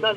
10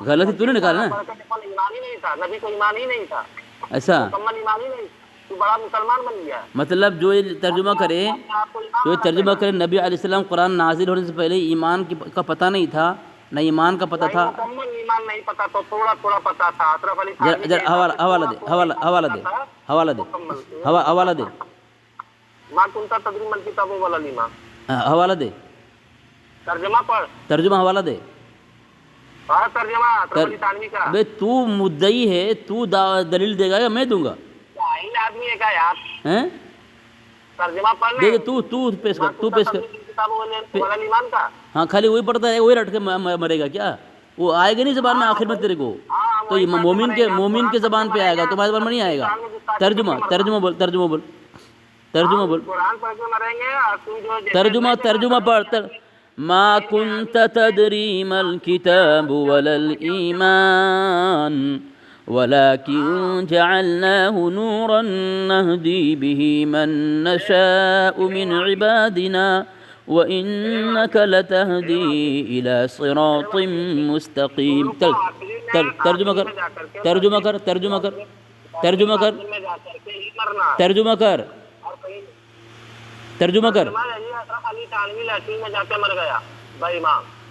غلطی تو نے نکالا نا. ایمان ہی نہیں تھا, نبی کو ایمان ہی نہیں تھا, ایسا مکمل ایمان ہی نہیں, تو بڑا مسلمان بن گیا. مطلب جو یہ ترجمہ کرے, آپ کو ایمان جو یہ ترجمہ کرے نبی علیہ السلام قرآن نازل ہونے سے پہلے ایمان کا پتہ نہیں تھا, نہ ایمان کا پتہ تھا. مکمل ایمان نہیں پتا تو تھوڑا تھوڑا پتا تھا. اشرف علی تھانوی کے حوالہ دے, حوالہ دے, حوالہ دے, حوالہ دے, ماں کنتا تدری من کتاب ولا لیما, حوالہ دے, ترجمہ پڑھ, ترجمہ حوالہ دے. پڑھ ترجمہ اشرف علی تھانوی کا. بے تو مدعی ہے, تو دلیل دے گا یا میں دوں گا؟ جاہل آدمی ہے کیا یار, ہیں ترجمہ پڑھ لے. دیکھ تو پیش کر, تو پیش کر. کتاب ولا ایمان کا. ہاں خالی وہی پڑھتا ہے, وہی رٹ کے مرے گا کیا؟ وہ آئے گا نہیں زبان میں آخر میں تیرے کو, تو یہ مومن کے زبان پہ آئے گا, تمہاری زبان میں نہیں آئے گا. ترجمہ بول, ترجمہ بول, ترجمہ بول, قرآن پڑھ کے مریں گے. اور تم جو ترجمہ پڑھ. ما كنت تدري ما الكتاب ولا الإيمان ولكن جعلناه نورا نهدي به من نشاء من عبادنا وإنك لتهدي إلى صراط مستقيم. ترجمہ کر, ترجمہ کر, ترجمہ کر, ترجمہ کر, ترجمہ کر, ترجمہ کر.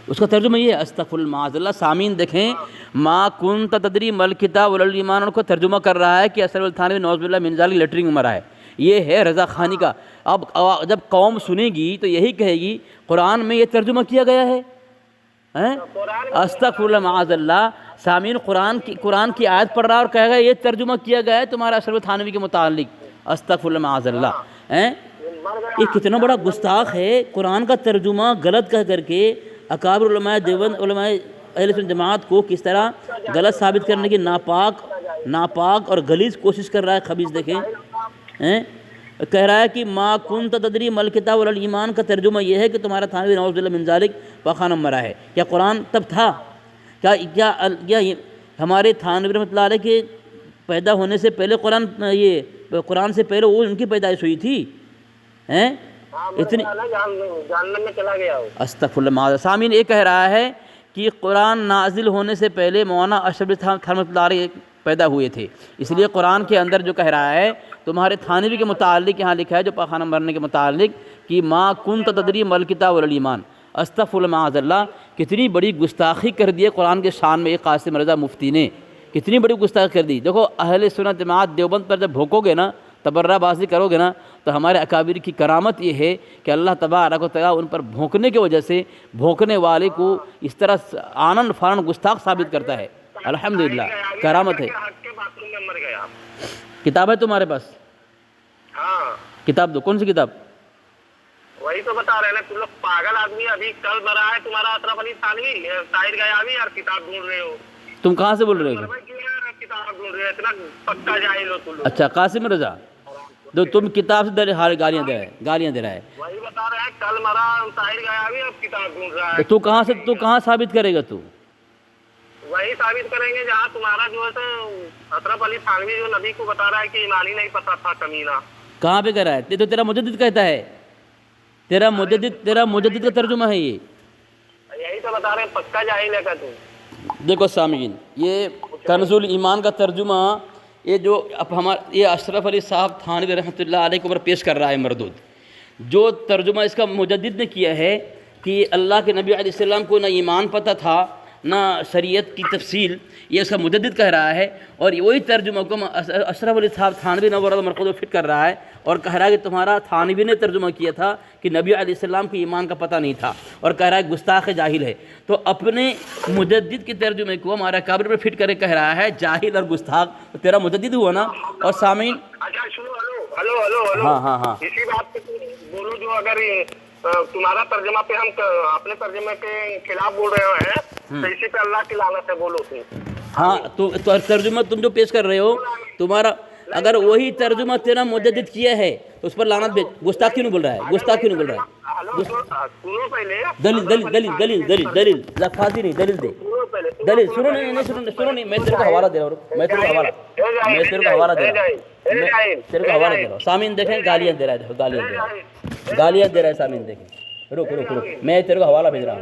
اس کا ترجمہ یہ ہے, استغفر اللہ معاذ اللہ. سامعین دیکھیں, ما کنت تدری ما الکتاب ولا الایمان کو ترجمہ کر رہا ہے کہ اشرف التھانوی نعوذ باللہ من ذلک لیٹرنگ میں مرا ہے. یہ ہے رضا خانی کا. اب جب قوم سنے گی تو یہی کہے گی قرآن میں یہ ترجمہ کیا گیا ہے. استغفر اللہ معاذ اللہ. سامعین قرآن کی آیت پڑھ رہا اور کہے گا یہ ترجمہ کیا گیا ہے تمہارا اشرف التھانوی کے متعلق. استغفر اللہ معاذ اللہ. یہ کتنا بڑا گستاخ ہے, قرآن کا ترجمہ غلط کہہ کر کے اکابر علماء دیوبند علماء اہل سنت جماعت کو کس طرح غلط ثابت کرنے کی ناپاک اور غلیظ کوشش کر رہا ہے. خبیث دیکھیں, کہہ رہا ہے کہ ما کنت تدری ما الکتاب ولا الایمان کا ترجمہ یہ ہے کہ تمہارا تھانوی نعوذ باللہ من ذلک پاخانہ مرا ہے. کیا قرآن تب تھا؟ کیا ہمارے تھانوی رحمۃ اللہ علیہ کے پیدا ہونے سے پہلے قرآن سے پہلے وہ ان کی پیدائش ہوئی تھی؟ اتنی جہنم میں چلا گیا. استغفر اللہ معاذ. سامعین یہ کہہ رہا ہے کہ قرآن نازل ہونے سے پہلے مولانا اشرف تھانوی رحمۃ اللہ علیہ پیدا ہوئے تھے. اس لیے قرآن کے اندر جو کہہ رہا ہے تمہارے تھانوی کے متعلق یہاں لکھا ہے جو پاخانہ مرنے کے متعلق کہ ما کنت تدری ما الکتاب ولا الایمان. استغفر اللہ معاذ اللہ. کتنی بڑی گستاخی کر دی ہے قرآن کے شان میں ایک قاسم رضا مفتی نے, کتنی بڑی گستاخی کر دی. دیکھو اہل سنت جماعت دیوبند پر جب بھوکو گے نا, تبرہ بازی کرو گے نا, تو ہمارے اکابر کی کرامت یہ ہے کہ اللہ تبارک و تعالیٰ ان پر بھونکنے کی وجہ سے بھونکنے والے کو اس طرح آنن فانن گستاخ ثابت کرتا ہے. الحمدللہ کرامت ہے. کتاب ہے تمہارے پاس؟ ہاں کتاب دو. کون سی کتاب؟ وہی تو بتا رہے ہیں نا, تم لوگ پاگل آدمی. ابھی کل مرا ہے تمہارا اشرف علی تھانوی, طاہر غیابی, اور کتاب ڈھونڈ رہے ہو. تم کہاں سے بول رہے ہو؟ کتاب ڈھونڈ رہے ہو, اتنا پکا جاہل ہو تم لوگ. اچھا قاسم رضا, تو تم کتاب سے گالیاں دے رہا ہے. وہی بتا رہے ہیں کل مرا طاہر غیابی, اب کتاب ڈھونڈ رہا ہے. تو کہاں ثابت کرے گا؟ تو وہی ثابت کریں گے جہاں تمہارا جو ہے اشرف علی تھانوی جو نبی کو بتا رہا ہے کہ ایمان ہی نہیں پتا تھا کمینہ. کہاں پہ کہہ رہا ہے؟ یہ تو تیرا مجدد کہتا ہے. تیرا مجدد کا ترجمہ ہے یہ. یہی تو بتا رہے ہیں, پکا جاہل ہے کا تم. دیکھو سامعین, یہ کنز الایمان کا ترجمہ یہ جو اب یہ اشرف علی صاحب تھانوی رحمۃ اللہ علیہ کے اوپر پیش کر رہا ہے مردود. جو ترجمہ اس کا مجدد نے کیا ہے کہ اللہ کے نبی علیہ السلام کو نہ ایمان پتہ تھا نہ شریعت کی تفصیل, یہ اس کا مجدد کہہ رہا ہے. اور وہی ترجمہ کو اشرف علی صاحب تھانوی نور اللہ مرقدہ فٹ کر رہا ہے اور کہہ رہا ہے کہ تمہارا تھانوی نے ترجمہ کیا تھا کہ نبی علیہ السلام کی ایمان کا پتہ نہیں تھا, اور کہہ رہا ہے گستاخ جاہل ہے. تو اپنے مجدد کے ترجمے کو ہمارا کابر پر فٹ کرے کہہ رہا ہے جاہل اور گستاخ. تو تیرا مجدد ہوا نا. اور سامعین اچھا سنو, ہلو ہاں اسی بات پہ بولو جو اگر تمہارا ترجمہ پہ ہم اپنے ترجمے کے خلاف بول رہے ہیں تو اسی پہ اللہ کی لعنت ہے بولو تم. ہاں تو ترجمہ تم جو پیش کر رہے ہو تمہارا اگر وہی ترجمہ تیرا مجدد کیا ہے تو اس پر لعنت بھیج. گستاخ کیوں نہیں بول رہا ہے؟ گستاخ کیوں نہیں بول رہا ہے؟ سنو پہلے, دلیل لفاظی نہیں, دلیل دے. دلیل سنو نہیں, میں تیرے کو حوالہ دے رہا ہوں. میں تیرے کو حوالہ دے رہا ہوں. سامعین دیکھیں گالیاں دے رہا ہے, گالیاں دے رہا ہے. سامعین دیکھیں, رک میں تیرے کو حوالہ بھیج رہا ہوں.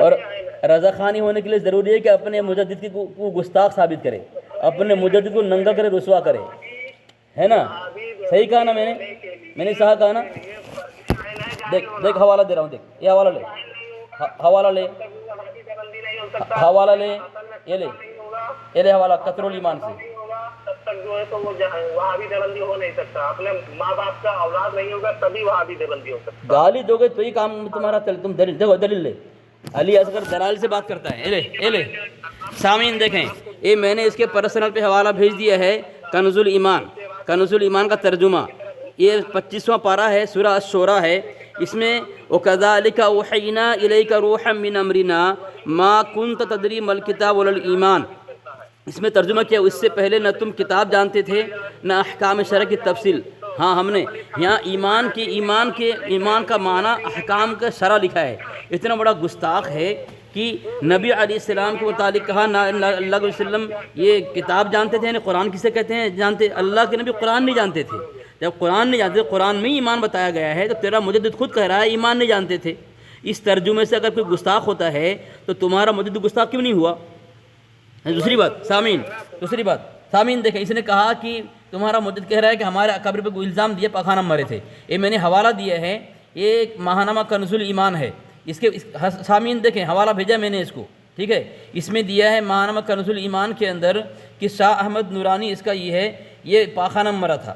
اور رضا خانی ہونے کے لیے ضروری ہے کہ اپنے مجدد کو گستاخ ثابت کرے، اپنے مجدد کو ننگا کرے، رسوا کرے، ہے نا؟ صحیح کہا نا میں نے صحیح کہا نا؟ دیکھ حوالہ دے رہا ہوں، دیکھ یہ حوالہ لے، حوالہ لے، حوالہ لے، یہ لے حوالہ قطر الایمان سے۔ تب تک جو ہے تو وہ وہابی دیوبندی ہو نہیں سکتا، اپنے ماں باپ کا اولاد نہیں ہوگا تبھی وہابی دیوبندی ہو سکتا۔ گالی دو گے تو ہی کام تمہارا چل، تم دلیل دیکھو، دلیل لے، علی اصغر دلائل سے بات کرتا ہے، اے لے سامعین دیکھیں، یہ میں نے اس کے پرسنل پہ حوالہ بھیج دیا ہے، کنز الایمان، کنز الایمان کا ترجمہ، یہ 25واں پارہ ہے، سورہ الشورى ہے، اس میں وَكَذَلِكَ أُوحَيْنَا إِلَيْكَ رُوحًا مِّنْ أَمْرِنَا مَا كُنْتَ تَدْرِي مَا الْكِتَابُ وَلَا الْإِيمَانُ۔ اس میں ترجمہ کیا، اس سے پہلے نہ تم کتاب جانتے تھے نہ احکام شرع کی تفصیل۔ ہاں ہم نے یہاں ایمان کا معنی احکام کا شرع لکھا ہے۔ اتنا بڑا گستاخ ہے کہ نبی علیہ السلام کے متعلق کہا نہ اللہ علیہ وسلم یہ کتاب جانتے تھے، یعنی قرآن کسے کہتے ہیں جانتے، اللہ کے نبی قرآن نہیں جانتے تھے۔ جب قرآن نہیں جانتے، قرآن میں ہی ایمان بتایا گیا ہے، تو تیرا مجدد خود کہہ رہا ہے ایمان نہیں جانتے تھے۔ اس ترجمے سے اگر کوئی گستاخ ہوتا ہے تو تمہارا مجدد گستاخ کیوں نہیں ہوا؟ دوسری بات سامعین دیکھیں، اس نے کہا کہ تمہارا مجدد کہہ رہا ہے کہ ہمارے اکابر پہ کوئی الزام دیا پاخانہ مرے تھے۔ یہ میں نے حوالہ دیا ہے، یہ ایک ماہنامہ کنز الایمان ہے، اس کے سامعین دیکھیں، حوالہ بھیجا میں نے اس کو، ٹھیک ہے؟ اس میں دیا ہے ماہنامہ کنز الایمان کے اندر کہ شاہ احمد نورانی اس کا یہ ہے، یہ پاخانہ مرا تھا۔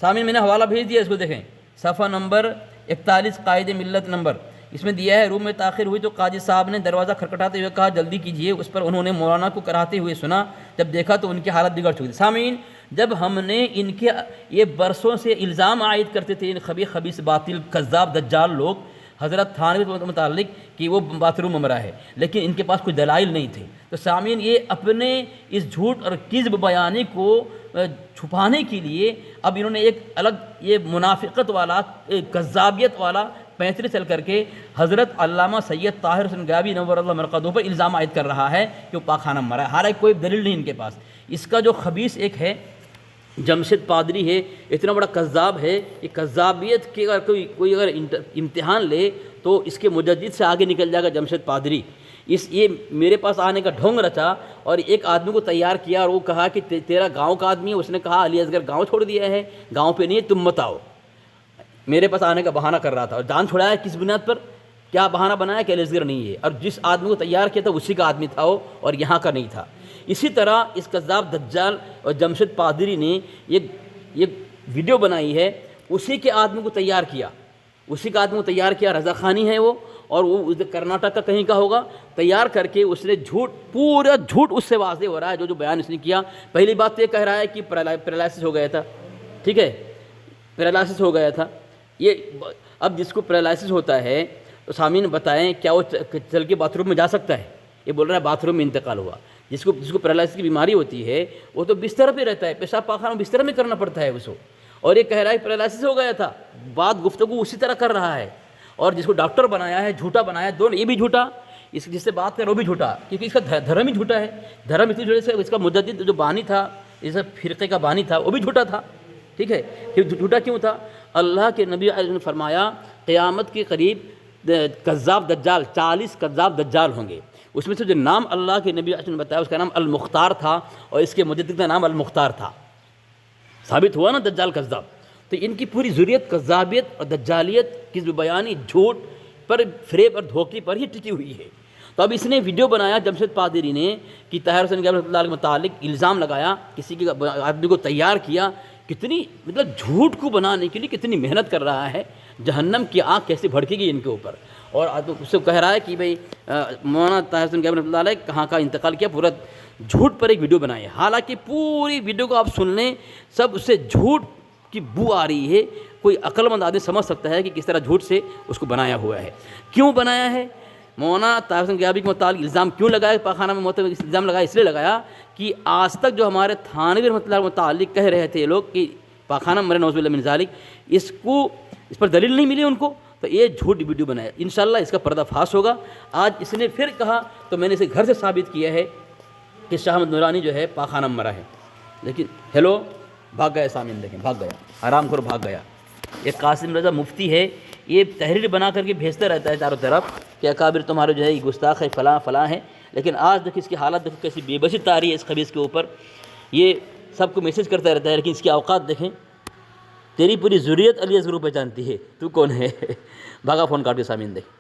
سامعین میں نے حوالہ بھیج دیا، اس کو دیکھیں، صفحہ نمبر 41 قائد ملت نمبر، اس میں دیا ہے روم میں تاخیر ہوئی تو قاضی صاحب نے دروازہ کھٹکھٹاتے ہوئے کہا جلدی کیجیے۔ اس پر انہوں نے مولانا کو کراتے ہوئے سنا، جب دیکھا تو ان کی حالت بگڑ چکی تھی۔ سامعین، جب ہم نے ان کے یہ برسوں سے الزام عائد کرتے تھے، ان خبیث باطل کذاب دجال لوگ حضرت تھانوی کے متعلق کہ وہ باتھ روم میں مرا ہے، لیکن ان کے پاس کوئی دلائل نہیں تھے، تو سامعین یہ اپنے اس جھوٹ اور کذب بیانی کو چھپانے کے لیے اب انہوں نے ایک الگ یہ منافقت والا کذابیت والا پینترے چل کر کے حضرت علامہ سید طاہر حسین غیابی نور اللہ مرقدہ پر الزام عائد کر رہا ہے کہ وہ پاخانہ مرا ہے، حالانکہ کوئی دلیل نہیں ان کے پاس۔ اس کا جو خبیث ایک ہے جمشید پادری ہے، اتنا بڑا کذاب ہے، یہ کذابیت کے اگر کوئی اگر امتحان لے تو اس کے مجدد سے آگے نکل جائے گا جمشید پادری۔ یہ میرے پاس آنے کا ڈھونگ رچا اور ایک آدمی کو تیار کیا اور وہ کہا کہ تیرا گاؤں کا آدمی ہے، اس نے کہا علی اصغر گاؤں چھوڑ دیا ہے، گاؤں پہ نہیں ہے، تم مت آؤ۔ میرے پاس آنے کا بہانہ کر رہا تھا اور جان چھڑایا کس بنیاد پر، کیا بہانہ بنایا کہ علی اصغر نہیں ہے، اور جس آدمی کو تیار کیا تھا اسی کا آدمی تھا وہ، اور یہاں کا نہیں تھا۔ اسی طرح اس کذاب دجال اور جمشید پادری نے یہ ویڈیو بنائی ہے، اسی کے آدمی کو تیار کیا، رضا خانی ہے وہ، اور وہ کرناٹک کا کہیں کا ہوگا، تیار کر کے اس نے پورا جھوٹ اس سے واضح ہو رہا ہے جو بیان اس نے کیا۔ پہلی بات تو یہ کہہ رہا ہے کہ پیرالائسس ہو گیا تھا، ٹھیک ہے، پیرالائسس ہو گیا تھا۔ یہ اب جس کو پیرالائسس ہوتا ہے تو سامعین بتائیں کیا وہ چل کے باتھ روم میں جا سکتا ہے؟ یہ بول رہا ہے باتھ روم میں انتقال ہوا۔ جس کو پیرالائسس کی بیماری ہوتی ہے وہ تو بستر پہ رہتا ہے، پیشاب پاخانہ بستر میں کرنا پڑتا ہے اس کو، اور یہ کہہ رہا ہے پیرالائسس ہو گیا تھا، بات گفتگو اسی طرح کر رہا ہے۔ اور جس کو ڈاکٹر بنایا ہے جھوٹا بنایا، دونوں، یہ بھی جھوٹا، جس سے بات کر وہ بھی جھوٹا، کیونکہ اس کا دھرم ہی جھوٹا ہے۔ دھرم اسی وجہ سے اس کا مجدد جو بانی تھا، اس فرقے کا بانی تھا، وہ بھی جھوٹا تھا، ٹھیک ہے۔ جھوٹا کیوں تھا؟ اللہ کے نبی علیہ نے فرمایا قیامت کے قریب کذاب دجال 40 کذاب دجال ہوں گے، اس میں سے جو نام اللہ کے نبی علیہ نے بتایا اس کا نام المختار تھا، اور اس کے مجدد کا نام المختار تھا۔ ثابت ہوا نا دجال کذاب، تو ان کی پوری ذریت کذابیت اور دجالیت کی بیانی جھوٹ پر، فریب اور دھوکے پر ہی ٹکی ہوئی ہے۔ تو اب اس نے ویڈیو بنایا جمشید پادری نے کہ طاہر حسین غیابی رحمۃ اللہ علیہ کے متعلق الزام لگایا، کسی کے آدمی کو تیار کیا، کتنی مطلب جھوٹ کو بنانے کے لیے کتنی محنت کر رہا ہے، جہنم کی آگ کیسے بھڑکے گی ان کے اوپر۔ اور اس سے کہہ رہا ہے کہ بھائی مولانا طاہر حسین غیابی رحمۃ اللہ علیہ کہاں کا انتقال کیا، پورا جھوٹ پر ایک ویڈیو بنائی ہے۔ حالانکہ پوری ویڈیو کو آپ سن لیں، سب اس سے جھوٹ کی بو آ رہی ہے، کوئی عقل مند آدمی سمجھ سکتا ہے کہ کس طرح جھوٹ سے اس کو بنایا ہوا ہے۔ کیوں بنایا ہے؟ مولانا طاہر حسین غیابی کے متعلق الزام کیوں لگایا، پاخانہ میں الزام لگایا، اس لیے لگایا کہ آج تک جو ہمارے تھانوی رحمۃ اللہ کے متعلق کہہ رہے تھے لوگ کہ پاخانہ مرے نعوذ باللہ من ذالک، اس پر دلیل نہیں ملی ان کو، تو یہ جھوٹ ویڈیو بنایا۔ انشاءاللہ اس کا پردہ فاش ہوگا۔ آج اس نے پھر کہا تو میں نے اسے گھر سے ثابت کیا ہے کہ شاہ احمد نورانی جو ہے پاخانہ مرا ہے، لیکن ہیلو بھاگ گیا، سامعین دیکھیں بھاگ گیا، حرام خور بھاگ گیا۔ ایک قاسم رضا مفتی ہے، یہ تحریر بنا کر کے بھیجتا رہتا ہے چاروں طرف کہ اکابر تمہارے جو ہے یہ گستاخ ہے، فلاں فلاں ہے، لیکن آج دیکھیں اس کی حالت دیکھیں کیسی بے بسی طاری ہے اس خبیث کے اوپر. یہ سب کو میسج کرتا رہتا ہے، لیکن اس کی اوقات دیکھیں. تیری پوری ضروریت علی اصغر پہچانتی ہے، تو کون ہے؟ بھاگا فون کاٹ کے سامعین دیکھ.